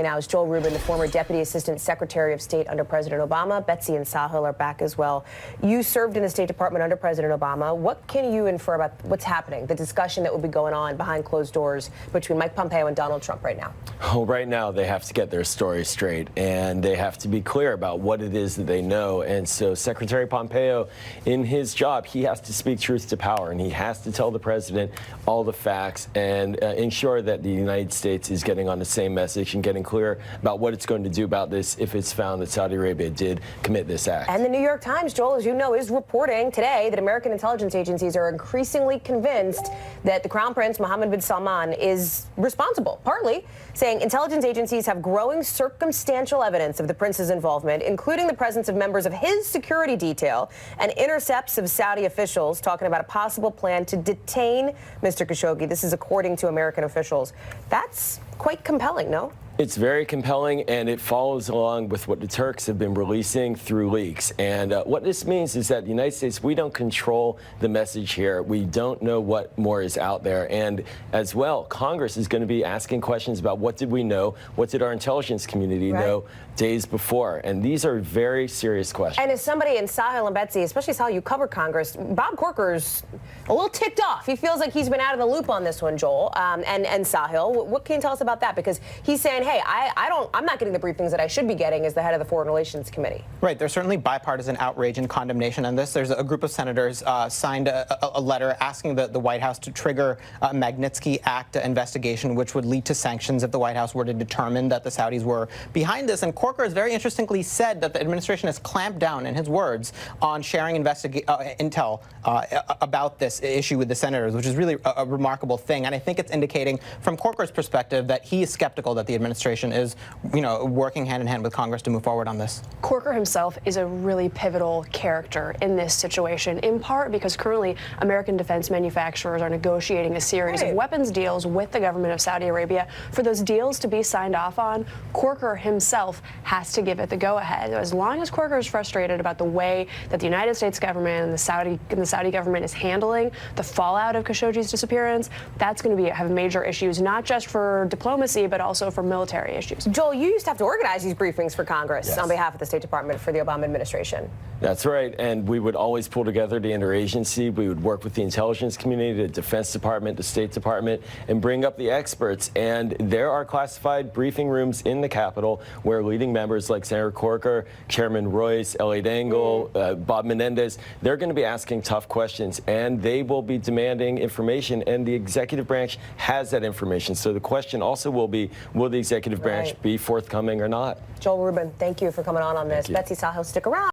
me now is Joel Rubin, the former Deputy Assistant Secretary of State under President Obama. Betsy and Sahil are back as well. You served in the State Department under President Obama. What can you infer about what's happening, the discussion that will be going on behind closed doors between Mike Pompeo and Donald Trump right now? Well, right now they have to get their story straight, and they have to be clear about what it is that they know. And so Secretary Pompeo, in his job, he has to speak truth to power, and he has to tell the president all the facts and ensure that the United States is getting on the same message and getting clear about what it's going to do about this if it's found that Saudi Arabia did commit this act. And the New York Times, Joel, as you know, is reporting today that American intelligence agencies are increasingly convinced that the Crown Prince, Mohammed bin Salman, is responsible, partly saying intelligence agencies have growing circumstantial evidence of the prince's involvement, including the presence of members of his security detail and intercepts of Saudi officials talking about a possible plan to detain Mr. Khashoogi. This is according to American officials. That's quite compelling, no? It's very compelling, and it follows along with what the Turks have been releasing through leaks. And what this means is that the United States, we don't control the message here. We don't know what more is out there. And as well, Congress is going to be asking questions about what did we know, what did our intelligence community know days before. And these are very serious questions. And as somebody in Sahil and Betsy, especially Sahil, you cover Congress, Bob Corker's a little ticked off. He feels like he's been out of the loop on this one, Joel, and Sahil. What can you tell us about that? Because he's saying, hey, I'm not getting the briefings that I should be getting as the head of the Foreign Relations Committee. Right. There's certainly bipartisan outrage and condemnation on this. There's a group of senators signed a letter asking the White House to trigger a Magnitsky Act investigation, which would lead to sanctions if the White House were to determine that the Saudis were behind this. And Corker has very interestingly said that the administration has clamped down, in his words, on sharing intel about this issue with the senators, which is really a remarkable thing. And I think it's indicating, from Corker's perspective, that he is skeptical that the administration is, working hand in hand with Congress to move forward on this. Corker himself is a really pivotal character in this situation, in part because currently American defense manufacturers are negotiating a series of weapons deals with the government of Saudi Arabia. For those deals to be signed off on, Corker himself has to give it the go-ahead. As long as Corker is frustrated about the way that the United States government and the Saudi government is handling the fallout of Khashoggi's disappearance, that's going to have major issues, not just for diplomacy, but also for military issues. Joel, you used to have to organize these briefings for Congress on behalf of the State Department for the Obama administration. That's right, and we would always pull together the interagency. We would work with the intelligence community, the Defense Department, the State Department, and bring up the experts. And there are classified briefing rooms in the Capitol where leading members like Senator Corker, Chairman Royce, Elliot Engel, Bob Menendez, they're going to be asking tough questions, and they will be demanding information, and the executive branch has that information. So the question also will be, will the executive branch be forthcoming or not? Joel Rubin, thank you for coming on this. Betsy, Sahil, stick around.